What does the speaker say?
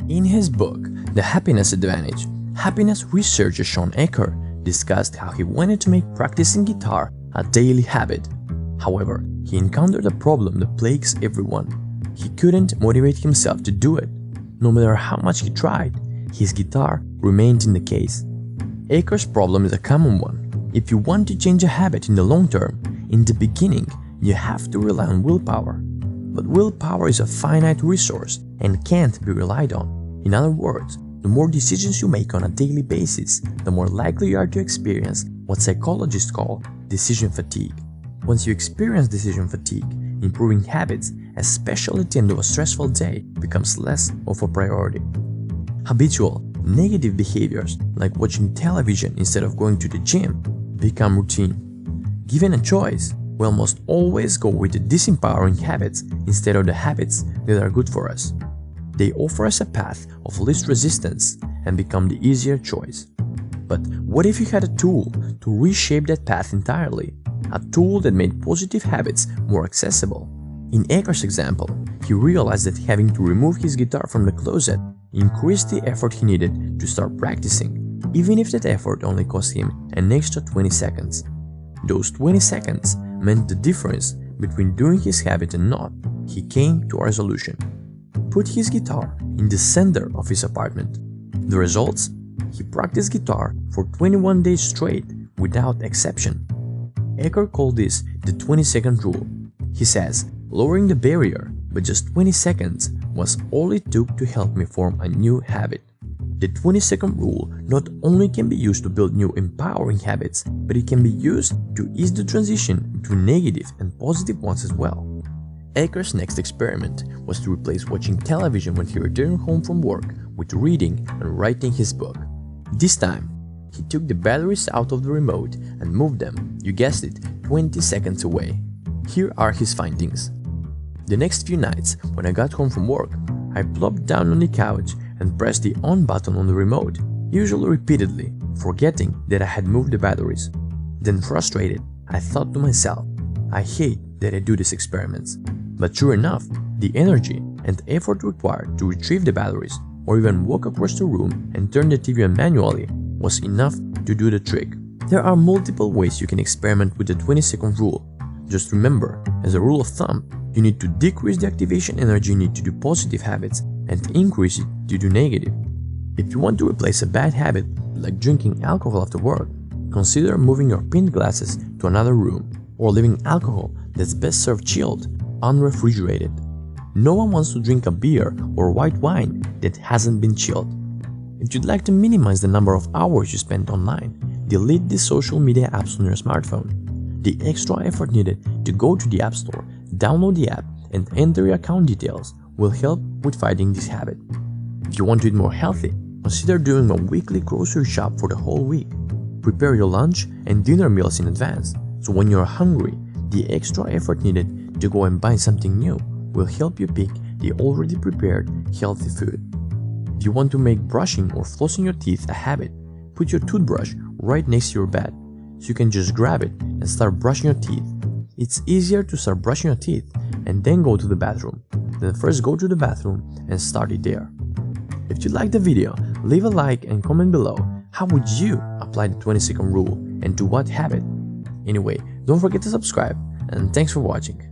In his book, The Happiness Advantage, happiness researcher Sean Aker discussed how he wanted to make practicing guitar a daily habit. However, he encountered a problem that plagues everyone. He couldn't motivate himself to do it. No matter how much he tried, his guitar remained in the case. Aker's problem is a common one. If you want to change a habit in the long term, in the beginning, you have to rely on willpower. But willpower is a finite resource and can't be relied on. In other words, the more decisions you make on a daily basis, the more likely you are to experience what psychologists call decision fatigue. Once you experience decision fatigue, improving habits, especially at the end of a stressful day, becomes less of a priority. Habitual, negative behaviors like watching television instead of going to the gym become routine. Given a choice, we almost always go with the disempowering habits instead of the habits that are good for us. They offer us a path of least resistance and become the easier choice. But what if you had a tool to reshape that path entirely? A tool that made positive habits more accessible. In Aker's example, he realized that having to remove his guitar from the closet increased the effort he needed to start practicing, even if that effort only cost him an extra 20 seconds. Those 20 seconds meant the difference between doing his habit and not. He came to a resolution. Put his guitar in the center of his apartment. The results? He practiced guitar for 21 days straight without exception. Aker called this the 20-second rule. He says, lowering the barrier by just 20 seconds was all it took to help me form a new habit. The 20-second rule not only can be used to build new empowering habits, but it can be used to ease the transition between negative and positive ones as well. Aker's next experiment was to replace watching television when he returned home from work with reading and writing his book. This time, he took the batteries out of the remote and moved them, you guessed it, 20 seconds away. Here are his findings. The next few nights, when I got home from work, I plopped down on the couch and pressed the on button on the remote, usually repeatedly, forgetting that I had moved the batteries. Then frustrated, I thought to myself, I hate that I do these experiments. But sure enough, the energy and effort required to retrieve the batteries or even walk across the room and turn the TV on manually was enough to do the trick. There are multiple ways you can experiment with the 20-second rule. Just remember, as a rule of thumb, you need to decrease the activation energy you need to do positive habits and increase it to do negative. If you want to replace a bad habit like drinking alcohol after work, consider moving your pint glasses to another room or leaving alcohol that's best served chilled, unrefrigerated. No one wants to drink a beer or white wine that hasn't been chilled. If you'd like to minimize the number of hours you spend online, delete the social media apps on your smartphone. The extra effort needed to go to the App Store, download the app, and enter your account details will help with fighting this habit. If you want to eat more healthy, consider doing a weekly grocery shop for the whole week. Prepare your lunch and dinner meals in advance, so when you're hungry, the extra effort needed to go and buy something new will help you pick the already prepared healthy food. If you want to make brushing or flossing your teeth a habit, put your toothbrush right next to your bed, so you can just grab it and start brushing your teeth. It's easier to start brushing your teeth and then go to the bathroom. Then first go to the bathroom and start it there. If you liked the video, leave a like and comment below how would you apply the 20-second rule and to what habit. Anyway, don't forget to subscribe and thanks for watching.